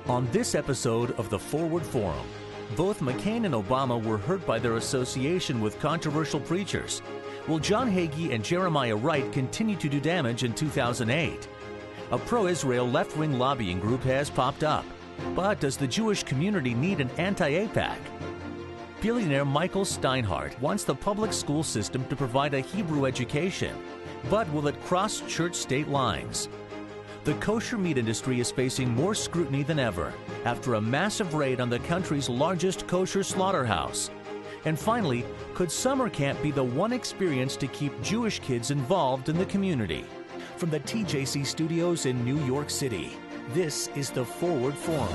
On this episode of the Forward Forum, both McCain and Obama were hurt by their association with controversial preachers. Will John Hagee and Jeremiah Wright continue to do damage in 2008? A pro-Israel left-wing lobbying group has popped up. But does the Jewish community need an anti-AIPAC? Billionaire Michael Steinhardt wants the public school system to provide a Hebrew education. But will it cross church-state lines? The kosher meat industry is facing more scrutiny than ever after a massive raid on the country's largest kosher slaughterhouse. And finally, could summer camp be the one experience to keep Jewish kids involved in the community? From the TJC studios in New York City, this is the Forward Forum.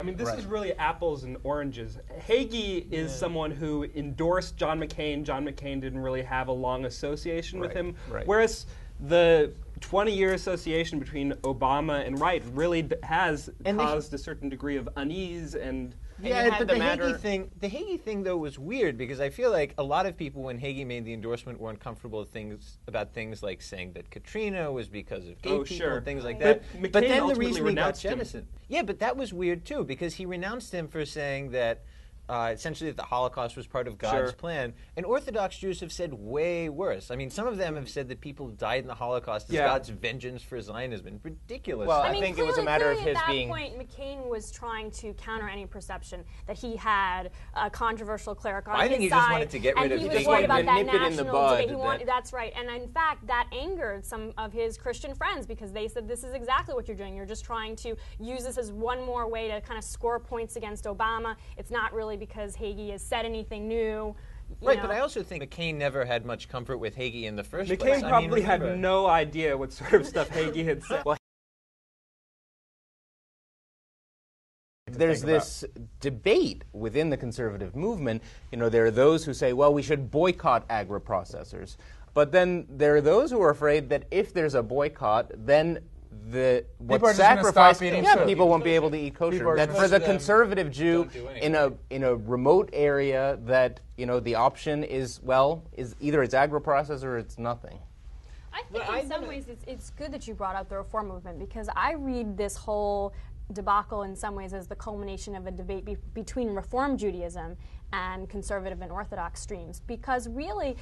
I mean, this is really apples and oranges. Hagee is someone who endorsed John McCain. John McCain didn't really have a long association with him. Whereas the 20-year association between Obama and Wright really has caused a certain degree of unease and yeah, but the Hagee thing though was weird because I feel like a lot of people when Hagee made the endorsement were uncomfortable with about things like saying that Katrina was because of gay people and things like that. But then the reason he got jettisoned. Yeah, but that was weird too because he renounced him for saying that essentially that the Holocaust was part of God's plan. And Orthodox Jews have said way worse. I mean, some of them have said that people died in the Holocaust as God's vengeance for Zionism. Ridiculous. Well, I think it was a matter of his being... At that point, McCain was trying to counter any perception that he had a controversial cleric on his side. I think he just wanted to get rid of it. And he was worried about that national debate. That's right. And in fact, that angered some of his Christian friends because they said, this is exactly what you're doing. You're just trying to use this as one more way to kind of score points against Obama. It's not really because Hagee has said anything new. Right, but I also think McCain never had much comfort with Hagee in the first place. McCain probably had no idea what sort of stuff Hagee had said. Well, there's this debate within the conservative movement. You know, there are those who say, well, we should boycott agri-processors. But then there are those who are afraid that if there's a boycott, then what's sacrificed, people won't be able to eat kosher. That for the conservative Jew in a remote area, that the option is either it's agri-processor or it's nothing. I think in some ways it's good that you brought up the reform movement because I read this whole debacle in some ways as the culmination of a debate between Reform Judaism and conservative and Orthodox streams because really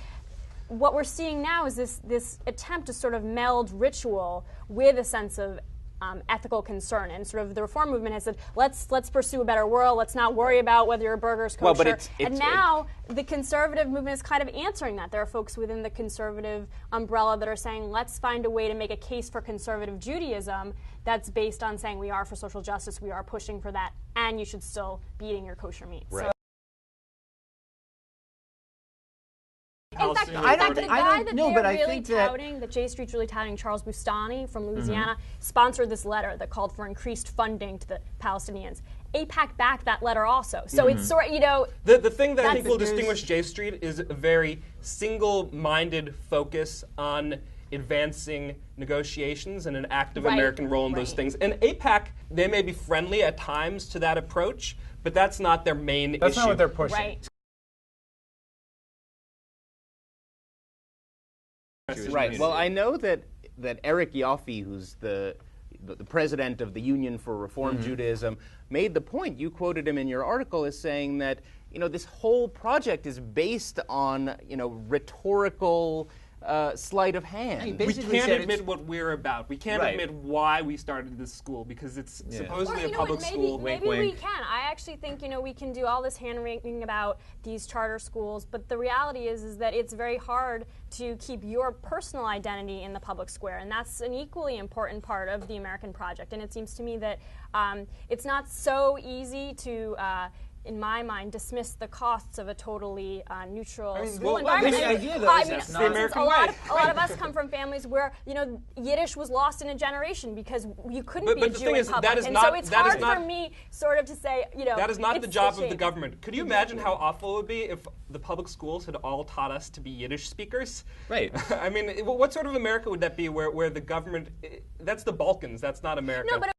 what we're seeing now is this attempt to sort of meld ritual with a sense of ethical concern, and sort of the reform movement has said, let's pursue a better world. Let's not worry about whether your burger's kosher. And now the conservative movement is kind of answering that. There are folks within the conservative umbrella that are saying, let's find a way to make a case for conservative Judaism that's based on saying we are for social justice, we are pushing for that, and you should still be eating your kosher meat. Right. So, in fact, the guy that they're really touting, that J Street's really touting, Charles Bustani from Louisiana, sponsored this letter that called for increased funding to the Palestinians. AIPAC backed that letter also. So it's sort of, The thing that I think will distinguish J Street is a very single-minded focus on advancing negotiations and an active American role in those things. And AIPAC, they may be friendly at times to that approach, but that's not their main issue. That's not what they're pushing. right. Right. Well, I know that Eric Yoffe, who's the president of the Union for Reform Judaism, made the point, you quoted him in your article, as saying that this whole project is based on rhetorical sleight of hand. We can't admit what we're about. We can't admit why we started this school because it's supposedly a public school. Maybe we can. I actually think we can do all this hand-wringing about these charter schools, but the reality is that it's very hard to keep your personal identity in the public square, and that's an equally important part of the American project. And it seems to me that it's not so easy to in my mind, dismiss the costs of a totally neutral school environment. The idea, though, is that's the American way. A lot of us come from families where Yiddish was lost in a generation because you couldn't be a Jew in public, and so it's hard for me sort of to say, that is not the job of the government. Could you imagine how awful it would be if the public schools had all taught us to be Yiddish speakers? Right. I mean, what sort of America would that be where the government? That's the Balkans. That's not America. No, but